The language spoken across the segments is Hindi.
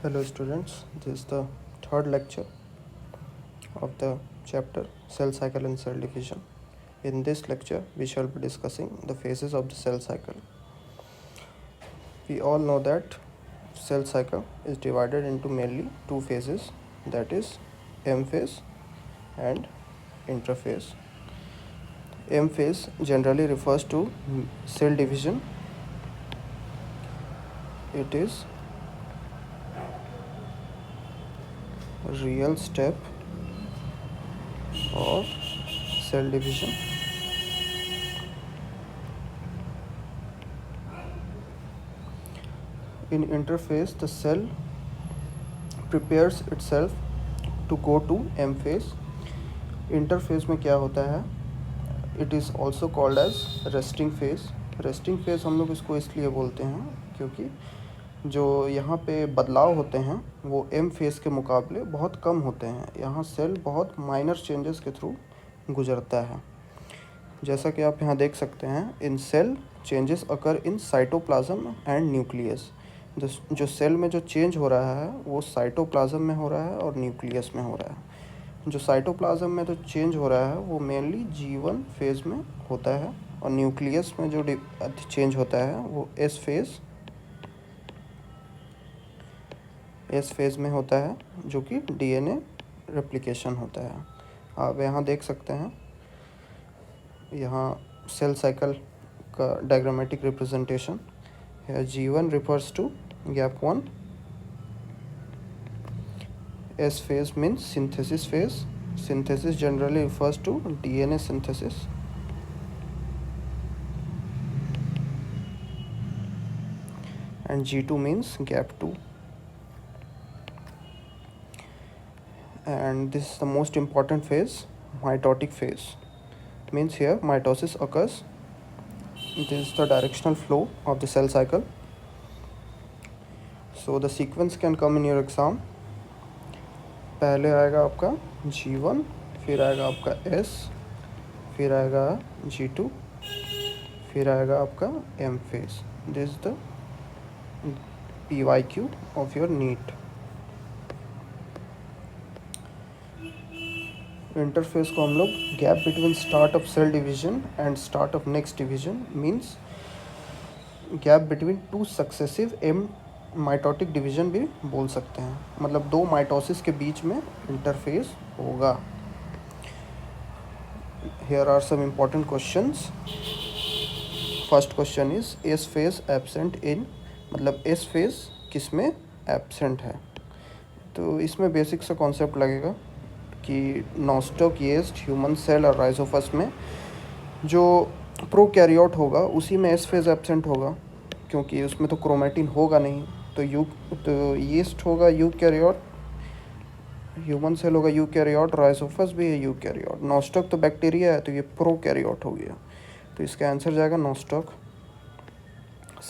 Hello students, this is the third lecture of the chapter Cell Cycle and Cell Division. In this lecture, we shall be discussing the phases of the cell cycle. We all know that cell cycle is divided into mainly two phases, that is M phase and interphase. M phase generally refers to cell division. It is a real step of cell division. In interphase, the cell prepares itself to go to M phase. Interphase में क्या होता है, it is also called as resting phase. Resting phase हम लोग इसको इसलिए बोलते हैं क्योंकि जो यहाँ पे बदलाव होते हैं वो एम फेज के मुकाबले बहुत कम होते हैं. यहाँ सेल बहुत माइनर चेंजेस के थ्रू गुजरता है. जैसा कि आप यहाँ देख सकते हैं, in cell changes occur in cytoplasm and nucleus. जो सेल में जो चेंज हो रहा है वो साइटोप्लाज्म में हो रहा है और न्यूक्लियस में हो रहा है. जो साइटोप्लाज्म में तो चेंज हो रहा है वो मेनली G1 फेज़ में होता है और न्यूक्लियस में जो चेंज होता है वो एस फेज़ में होता है, जो कि DNA रेप्लिकेशन होता है. आप यहाँ देख सकते हैं, यहाँ सेल साइकिल का डायग्रामेटिक रिप्रेजेंटेशन है. G1 refers to gap 1. S phase means synthesis phase. Synthesis generally refers to DNA synthesis. And G2 means gap 2. And this is the most important phase, mitotic phase. Means here mitosis occurs. This is the directional flow of the cell cycle. So the sequence can come in your exam. पहले आएगा आपका G1, फिर आएगा आपका S, फिर आएगा G2, फिर आएगा आपका M phase. This is the PYQ of your NEET. Interphase को हम लोग gap between start of cell division and start of next division means gap between two successive M mitotic division भी बोल सकते हैं. मतलब दो माइटोसिस के बीच में इंटरफेस होगा. Here are some important questions. First question is S phase absent in, मतलब एस फेज किस में एब्सेंट है. तो इसमें बेसिक सा कॉन्सेप्ट लगेगा कि नॉस्टॉक येस्ट ह्यूमन सेल और राइजोफस में जो प्रोकैरियोट होगा उसी में एस फेज एब्सेंट होगा, क्योंकि उसमें तो क्रोमेटिन होगा नहीं. तो येस्ट होगा यूकैरियोट, ह्यूमन सेल होगा यूकैरियोट, राइजोफस भी है यूकैरियोट. नॉस्टॉक तो बैक्टीरिया है तो ये प्रोकैरियोट हो गया. तो इसका आंसर जाएगा नॉस्टॉक.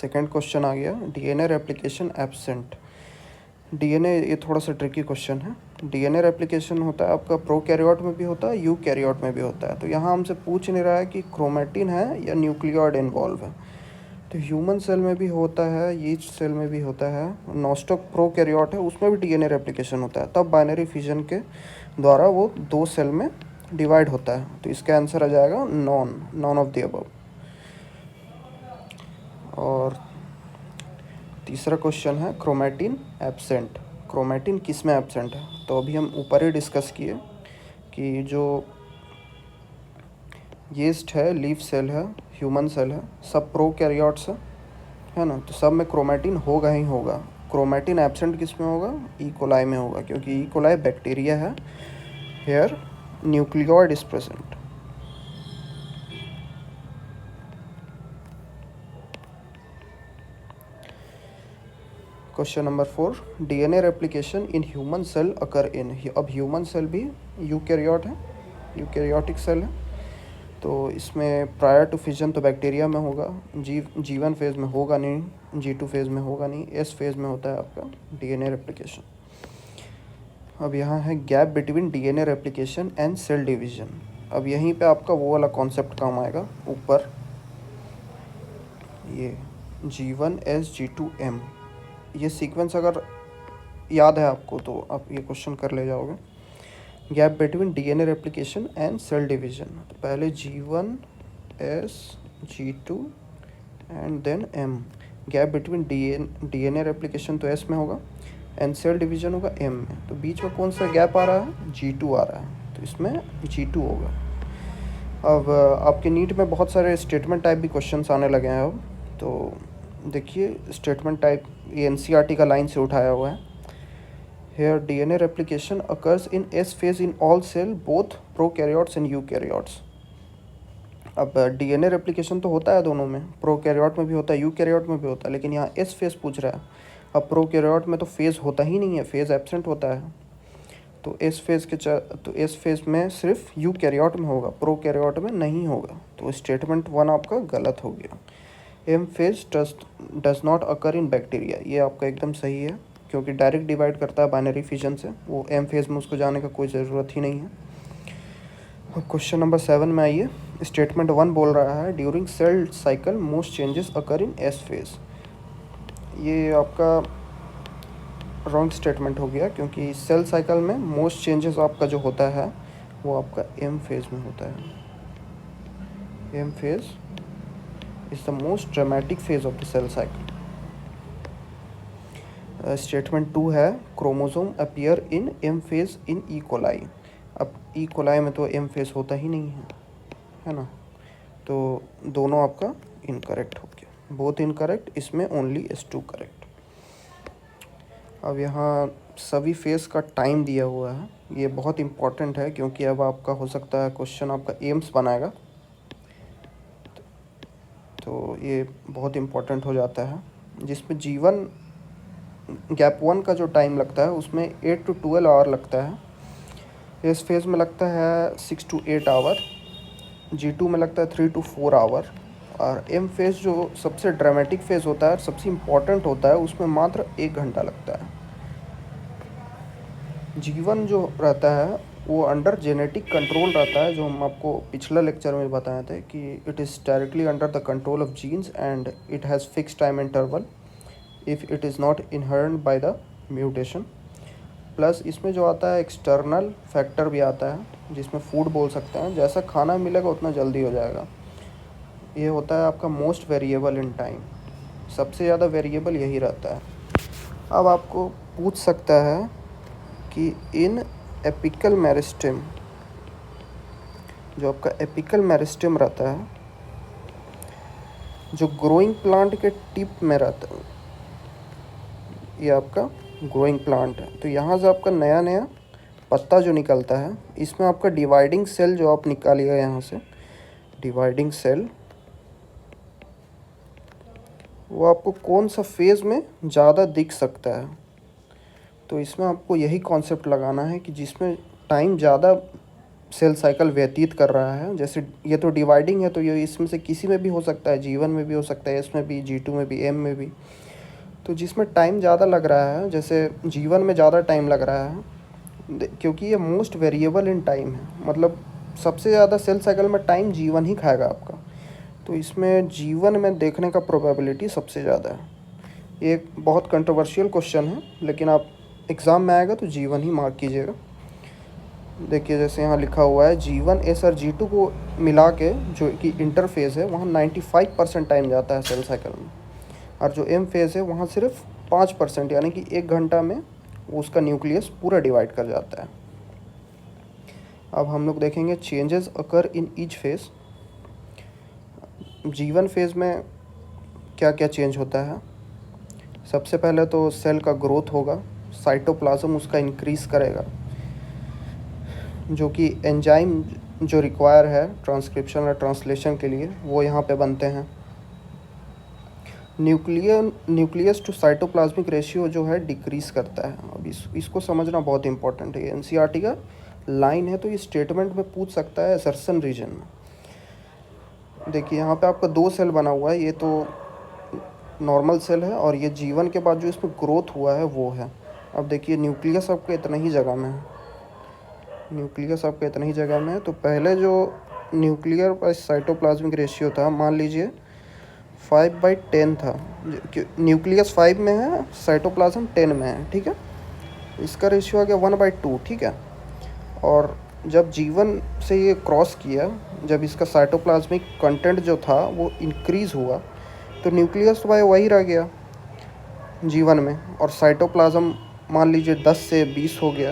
सेकंड क्वेश्चन आ गया डीएनए रेप्लिकेशन एब्सेंट. डीएनए ये थोड़ा सा ट्रिकी क्वेश्चन है. डीएनए रेप्लिकेशन होता है आपका प्रोकैरियोट में भी होता है, यूकैरियोट में भी होता है. तो यहाँ हमसे पूछ नहीं रहा है कि क्रोमेटिन है या न्यूक्लियोइड इन्वॉल्व है. तो ह्यूमन सेल में भी होता है, यीस्ट सेल में भी होता है. नॉस्टॉक प्रोकैरियोट है उसमें भी डीएनए रेप्लिकेशन होता है. तब बाइनरी फिजन के द्वारा वो दो सेल में डिवाइड होता है. तो इसका आंसर आ जाएगा नॉन ऑफ द अबव. और तीसरा क्वेश्चन है क्रोमेटिन एब्सेंट. क्रोमेटिन किस में एब्सेंट है. तो अभी हम ऊपर ही डिस्कस किए कि जो यीस्ट है, लीफ सेल है, ह्यूमन सेल है, सब प्रोकैरियोट्स है ना. तो सब में क्रोमेटिन होगा ही होगा. क्रोमेटिन एब्सेंट किस में होगा, ई कोलाई में होगा, क्योंकि ई कोलाई बैक्टीरिया है. Here nucleoid is present. Question number 4, DNA replication in human cell occur in. अब ह्यूमन सेल भी यूकैरियोट है, यूकैरियोटिक सेल है. तो इसमें प्रायर टू फिजन तो बैक्टीरिया में होगा. G1 फेज़ में होगा नहीं, G2 फेज़ में होगा नहीं, S फेज़ में होता है आपका डीएनए रेप्लिकेशन. अब यहाँ है gap between DNA replication and cell division. अब यहीं पे आपका वो वाला कॉन्सेप्ट काम आएगा. ऊपर ये G1 S G2 M, ये सीक्वेंस अगर याद है आपको तो आप ये क्वेश्चन कर ले जाओगे। Gap between DNA replication and cell division, तो पहले G1 S G2 and then M। Gap between DNA replication तो S में होगा एंड सेल डिवीजन होगा M में, तो बीच में कौन सा गैप आ रहा है? G2 आ रहा है, तो इसमें G2 होगा। अब आपके नीट में बहुत सारे स्टेटमेंट टाइप भी क्वेश्चंस आने लगे हैं अब, तो देखिए स्टेटमेंट टाइप ये एनसीईआरटी का लाइन से उठाया हुआ है। Here DNA replication occurs in S phase in all cell both prokaryotes and eukaryotes. अब डीएनए रेप्लिकेशन तो होता है दोनों में, प्रोकैरियोट में भी होता है यूकैरियोट में भी होता है, लेकिन यहाँ एस फेज पूछ रहा है। अब प्रोकैरियोट में तो फेज होता ही नहीं है, फेज एब्सेंट होता है, तो एस फेज में सिर्फ यूकैरियोट में होगा, प्रोकैरियोट में नहीं होगा, तो स्टेटमेंट 1 आपका गलत हो गया। M phase does not occur in bacteria, ये आपका एकदम सही है, क्योंकि डायरेक्ट डिवाइड करता है बाइनरी फिजन से, वो एम फेज में उसको जाने का कोई ज़रूरत ही नहीं है। क्वेश्चन नंबर 7 में आइए। स्टेटमेंट 1 बोल रहा है during cell cycle most changes occur in S phase. ये आपका रॉन्ग स्टेटमेंट हो गया, क्योंकि सेल साइकिल में मोस्ट चेंजेस आपका जो होता है वो आपका एम फेज में होता है। M phase is the most dramatic phase of the cell cycle. Statement 2 है chromosome appear in M phase in E coli. अब ई कोलाई में तो एम फेज होता ही नहीं है ना, तो दोनों आपका इनकरेक्ट हो गया, बोथ इनकरेक्ट, इसमें ओनली S2 करेक्ट। अब यहाँ सभी फेज का टाइम दिया हुआ है, ये बहुत इंपॉर्टेंट है, क्योंकि अब आपका हो सकता है क्वेश्चन आपका एम्स बनाएगा, तो ये बहुत इम्पोर्टेंट हो जाता है। जिसमें G1 गैप 1 का जो टाइम लगता है उसमें 8 to 12 आवर लगता है। इस फेज़ में लगता है 6 to 8 आवर, G2 में लगता है 3 to 4 आवर, और M फेज़ जो सबसे ड्रामेटिक फेज़ होता है, सबसे इम्पोर्टेंट होता है, उसमें मात्र 1 घंटा लगता है। G1 जो रहता है वो अंडर जेनेटिक कंट्रोल रहता है, जो हम आपको पिछला लेक्चर में बताए थे कि it is directly under the control of genes and it has fix time interval if it is not inherent by the mutation. Plus इसमें जो आता है एक्सटर्नल फैक्टर भी आता है, जिसमें फूड बोल सकते हैं, जैसा खाना मिलेगा उतना जल्दी हो जाएगा। ये होता है आपका मोस्ट वेरिएबल इन टाइम, सबसे ज़्यादा वेरिएबल यही रहता है। अब आपको पूछ सकता है कि इन एपिकल मेरिस्टेम, जो आपका एपिकल मेरिस्टेम रहता है, जो ग्रोइंग प्लांट के टिप में रहता है, ये आपका ग्रोइंग प्लांट है, तो यहाँ से आपका नया नया पत्ता जो निकलता है, इसमें आपका डिवाइडिंग सेल जो आप निकालिएगा यहाँ से, डिवाइडिंग सेल, वो आपको कौन सा फेज़ में ज़्यादा दिख सकता है, तो इसमें आपको यही कॉन्सेप्ट लगाना है कि जिसमें टाइम ज़्यादा सेल साइकिल व्यतीत कर रहा है। जैसे ये तो डिवाइडिंग है, तो ये इसमें से किसी में भी हो सकता है, G1 में भी हो सकता है, S में भी, G2 में भी, M में भी। तो जिसमें टाइम ज़्यादा लग रहा है, जैसे G1 में ज़्यादा टाइम लग रहा है, क्योंकि ये मोस्ट वेरिएबल इन टाइम है, मतलब सबसे ज़्यादा सेल साइकिल में टाइम G1 ही खाएगा आपका, तो इसमें G1 में देखने का प्रोबेबिलिटी सबसे ज़्यादा है। ये एक बहुत कंट्रोवर्शियल क्वेश्चन है, लेकिन आप एग्ज़ाम में आएगा तो G1 ही मार्क कीजिएगा। देखिए जैसे यहाँ लिखा हुआ है G1 S और G2 को मिला के जो कि इंटरफेज़ है, वहाँ 95% टाइम जाता है सेल साइकिल में, और जो M फेज़ है वहाँ सिर्फ 5%, यानी कि 1 घंटा में उसका न्यूक्लियस पूरा डिवाइड कर जाता है। अब हम लोग देखेंगे changes occur in each phase. G1 phase में क्या क्या चेंज होता है? सबसे पहले तो सेल का ग्रोथ होगा, साइटोप्लाज्म उसका इंक्रीज़ करेगा, जो कि एंजाइम जो रिक्वायर है ट्रांसक्रिप्शन और ट्रांसलेशन के लिए, वो यहाँ पे बनते हैं। न्यूक्लियस टू साइटोप्लाज्मिक रेशियो जो है डिक्रीज़ करता है। अब इसको समझना बहुत इंपॉर्टेंट है, एनसीईआरटी का लाइन है, तो ये स्टेटमेंट में पूछ सकता है असर्शन रीजन में। देखिए यहाँ पे आपका 2 सेल बना हुआ है, ये तो नॉर्मल सेल है, और ये G1 के बाद जो इसमें ग्रोथ हुआ है वो है। अब देखिए न्यूक्लियस आपका इतना ही जगह में है, न्यूक्लियस आपका इतना ही जगह में है, तो पहले जो न्यूक्लियर पर साइटोप्लाज्मिक रेशियो था, मान लीजिए 5/10 था, न्यूक्लियस 5 में है, साइटोप्लाज्म 10 में है, ठीक है। इसका रेशियो आ गया 1/2, ठीक है। और जब जीवन से ये क्रॉस किया, जब इसका साइटोप्लाज्मिक कंटेंट जो था वो इंक्रीज़ हुआ, तो न्यूक्लियस तो भाई वही रह गया जीवन में, और साइटोप्लाज्म मान लीजिए 10 से 20 हो गया,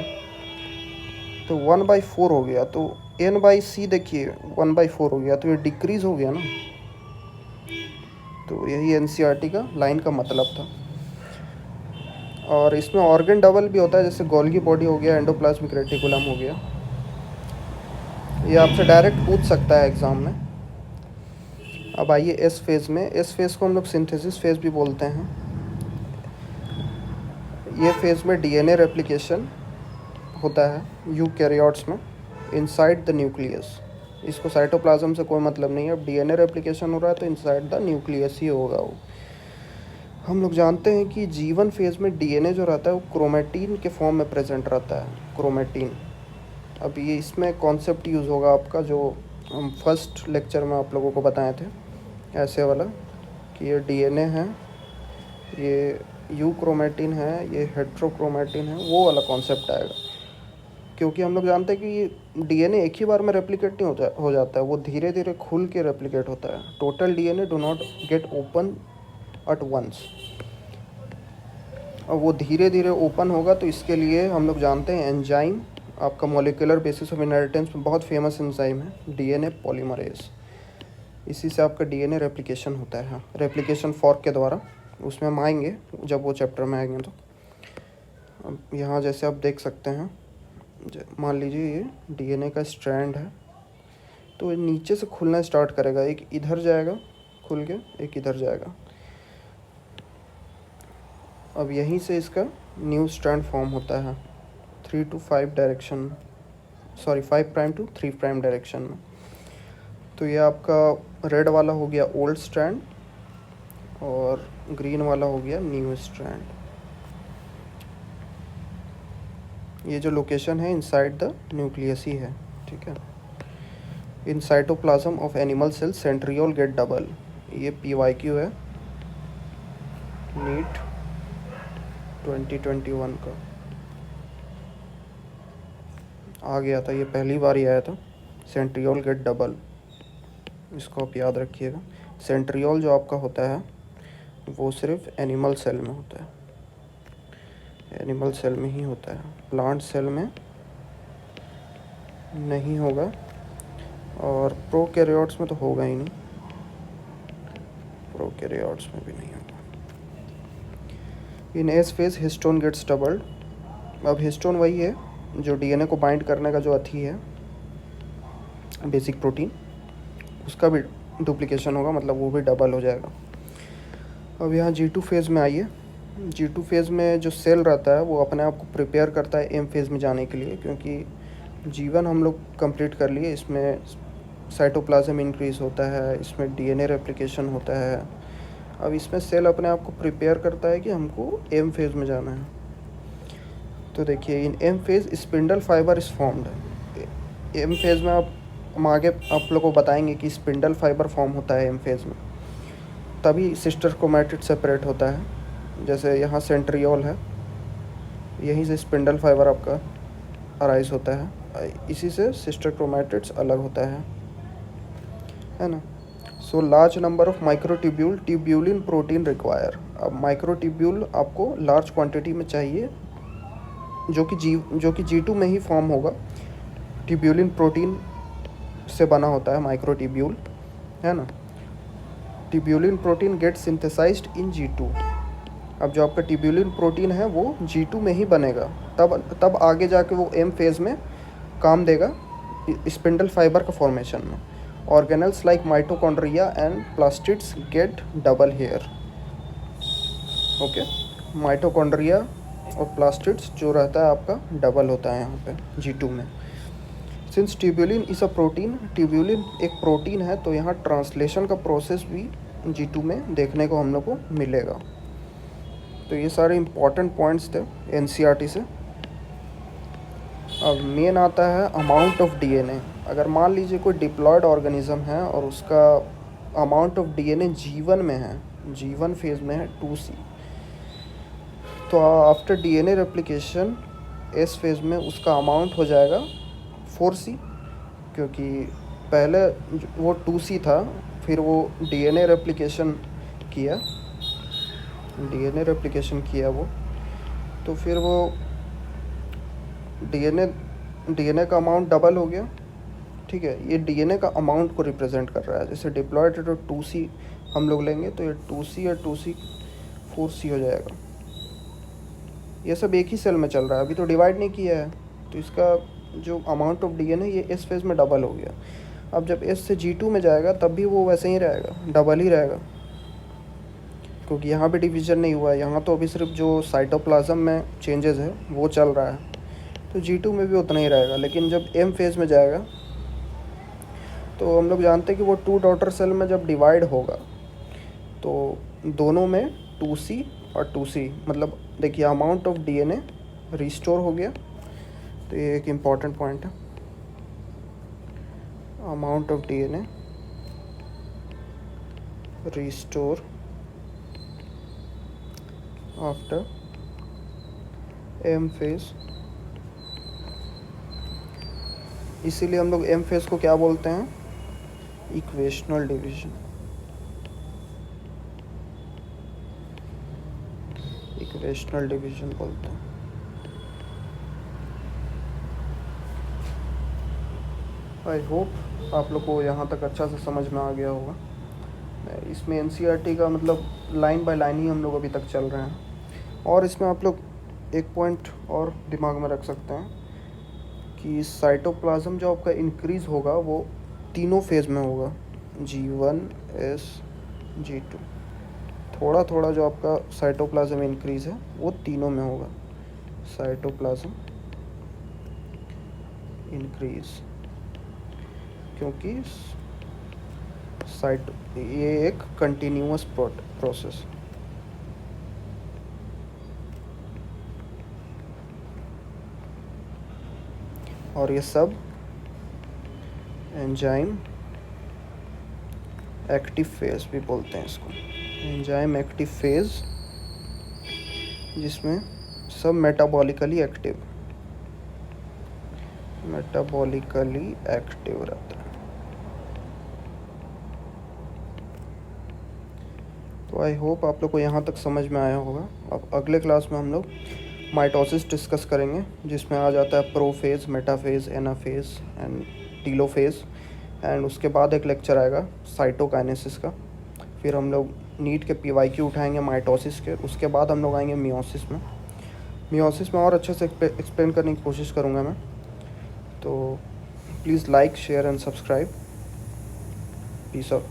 तो 1/4 हो गया। तो n/c देखिए 1/4 हो गया, तो ये डिक्रीज़ हो गया ना। तो यही एनसीईआरटी का लाइन का मतलब था। और इसमें ऑर्गन डबल भी होता है, जैसे गोल्गी बॉडी हो गया, एंडोप्लाज्मिक रेटिकुलम हो गया। ये आपसे डायरेक्ट पूछ सकता है एग्ज़ाम में। अब आइए एस फेज़ में। एस फेज़ को हम लोग सिंथेसिस फेज़ भी बोलते हैं। ये फेज़ में डीएनए रेप्लिकेशन होता है यूकैरियोट्स में इनसाइड द न्यूक्लियस। इसको साइटोप्लाज्म से कोई मतलब नहीं है। अब डीएनए रेप्लिकेशन हो रहा है तो इनसाइड द न्यूक्लियस ही होगा वो। हम लोग जानते हैं कि जीवन फेज़ में डीएनए जो रहता है वो क्रोमेटिन के फॉर्म में प्रेजेंट रहता है, क्रोमेटिन। अब ये इसमें कॉन्सेप्ट यूज़ होगा आपका, जो हम फर्स्ट लेक्चर में आप लोगों को बताए थे, ऐसे वाला, कि ये डीएनए है, ये यू क्रोमेटिन है, ये हेट्रोक्रोमेटिन है, वो वाला कॉन्सेप्ट आएगा। क्योंकि हम लोग जानते हैं कि डीएनए एक ही बार में रेप्लिकेट नहीं हो जाता है, वो धीरे धीरे खुल के रेप्लिकेट होता है। Total DNA do not get open at once. और वो धीरे धीरे ओपन होगा, तो इसके लिए हम लोग जानते हैं एंजाइम, आपका मॉलिक्यूलर बेसिस ऑफ इनहेरिटेंस में बहुत फेमस एंजाइम है डीएनए पॉलीमरेज। इसी से आपका डीएनए रेप्लिकेशन होता है, रेप्लिकेशन फॉर्क के द्वारा। उसमें हम आएंगे जब वो चैप्टर में आएंगे। तो अब यहाँ जैसे आप देख सकते हैं, मान लीजिए ये डीएनए का स्ट्रैंड है, तो ये नीचे से खुलना स्टार्ट करेगा। एक इधर जाएगा खुल के, एक इधर जाएगा। अब यहीं से इसका न्यू स्ट्रैंड फॉर्म होता है 3 to 5 direction, sorry 5 prime to 3 prime direction में। तो ये आपका रेड वाला हो गया ओल्ड स्ट्रैंड, और ग्रीन वाला हो गया न्यू स्ट्रैंड। ये जो लोकेशन है इनसाइड द न्यूक्लियस ही है, ठीक है। In cytoplasm of animal cell centriole get double. ये PYQ है नीट 2021 का आ गया था, ये पहली बार ही आया था। सेंट्रियोल गेट डबल, इसको आप याद रखिएगा। सेंट्रियोल जो आपका होता है वो सिर्फ एनिमल सेल में होता है, एनिमल सेल में ही होता है, प्लांट सेल में नहीं होगा, और प्रोकैरियोट्स में तो होगा ही नहीं, प्रोकैरियोट्स में भी नहीं होगा। In S phase histone gets doubled. अब हिस्टोन वही है जो डीएनए को बाइंड करने का जो अथी है, बेसिक प्रोटीन, उसका भी डुप्लीकेशन होगा, मतलब वो भी डबल हो जाएगा। अब यहाँ G2 फेज़ में आइए। G2 फेज़ में जो सेल रहता है वो अपने आप को प्रिपेयर करता है M फेज़ में जाने के लिए, क्योंकि जीवन हम लोग कंप्लीट कर लिए। इसमें साइटोप्लाज्म इंक्रीज़ होता है, इसमें डीएनए रेप्लिकेशन होता है। अब इसमें सेल अपने आप को प्रिपेयर करता है कि हमको M फेज़ में जाना है। तो देखिए इन M phase spindle fibre is formed. M phase में हम आगे आप लोगों को बताएंगे कि स्पिंडल फाइबर फॉर्म होता है M फेज़ में, तभी सिस्टर क्रोमैटिड सेपरेट होता है। जैसे यहाँ सेंट्रियोल है, यहीं से स्पिंडल फाइबर आपका अराइज होता है, इसी से सिस्टर क्रोमैटिड्स अलग होता है ना। So large number of microtubule tubulin protein require. अब माइक्रोट्यूब्यूल आपको लार्ज क्वांटिटी में चाहिए, जो कि G2 में ही फॉर्म होगा। ट्यूब्यूलिन प्रोटीन से बना होता है माइक्रोट्यूब्यूल, है ना। ट्यूब्यूलिन प्रोटीन गेट सिंथेसाइज्ड इन G2। अब जो आपका ट्यूब्यूलिन प्रोटीन है वो G2 में ही बनेगा, तब आगे जाके वो M फेज़ में काम देगा स्पिंडल फाइबर का फॉर्मेशन में। Organelles like mitochondria and plastids get double hair. Okay, mitochondria और प्लास्टिड्स जो रहता है आपका डबल होता है यहाँ पे G2 में। Since tubulin is a protein, tubulin एक प्रोटीन है, तो यहाँ ट्रांसलेशन का प्रोसेस भी G2 में देखने को हम लोग को मिलेगा। तो ये सारे इम्पॉर्टेंट पॉइंट्स थे एनसीईआरटी से। अब मेन आता है अमाउंट ऑफ डीएनए। अगर मान लीजिए कोई डिप्लॉयड ऑर्गेनिज्म है और उसका अमाउंट ऑफ डीएनए जीवन में है, जीवन फेज़ में है 2C, तो after DNA replication S phase में उसका अमाउंट हो जाएगा 4C, क्योंकि पहले वो 2C था, फिर वो डीएनए रेप्लिकेशन किया वो, तो फिर वो डीएनए का अमाउंट डबल हो गया। ठीक है, ये डीएनए का अमाउंट को रिप्रेजेंट कर रहा है। जैसे डिप्लॉयड तो 2C हम लोग लेंगे, तो ये 2C और 2C 4C हो जाएगा। ये सब एक ही सेल में चल रहा है, अभी तो डिवाइड नहीं किया है, तो इसका जो अमाउंट ऑफ डीएनए ये एस फेज़ में डबल हो गया। अब जब एस से G2 में जाएगा तब भी वो वैसे ही रहेगा, डबल ही रहेगा, क्योंकि यहाँ भी डिवीज़न नहीं हुआ है। यहाँ तो अभी सिर्फ जो साइटोप्लाज्म में चेंजेस है वो चल रहा है, तो G2 में भी उतना ही रहेगा। लेकिन जब M फेज़ में जाएगा तो हम लोग जानते हैं कि वो 2 डॉटर सेल में जब डिवाइड होगा तो दोनों में 2C और 2C, मतलब देखिए अमाउंट ऑफ डीएनए रिस्टोर हो गया। तो ये एक इम्पॉर्टेंट पॉइंट है, amount of DNA restore after M phase. इसीलिए हम लोग M फेज़ को क्या बोलते हैं, इक्वेशनल डिवीजन। इक्वेशनल डिवीजन बोलते हैं। आई होप आप लोग को यहाँ तक अच्छा से समझ में आ गया होगा। इसमें एनसीईआरटी का मतलब लाइन बाय लाइन ही हम लोग अभी तक चल रहे हैं। और इसमें आप लोग एक पॉइंट और दिमाग में रख सकते हैं कि साइटोप्लाज्म जो आपका इंक्रीज़ होगा वो तीनों फेज़ में होगा, G1 S G2। थोड़ा थोड़ा जो आपका साइटोप्लाज्म इंक्रीज़ है वो तीनों में होगा, साइटोप्लाज्म इंक्रीज़, क्योंकि ये एक कंटिन्यूअस प्रोसेस। और ये सब एंजाइम एक्टिव फेज़ भी बोलते हैं इसको, एंजाइम एक्टिव फेज़, जिसमें सब मेटाबॉलिकली एक्टिव रहता है। तो आई होप आप लोग को यहाँ तक समझ में आया होगा। अब अगले क्लास में हम लोग माइटोसिस डिस्कस करेंगे, जिसमें आ जाता है prophase, metaphase, anaphase and telophase. And उसके बाद एक लेक्चर आएगा साइटोकाइनेसिस का। फिर हम लोग नीट के PYQ उठाएंगे माइटोसिस के। उसके बाद हम लोग आएंगे मियोसिस में और अच्छे से एक्सप्लेन करने की कोशिश करूँगा मैं। तो please like, share and subscribe. Peace out.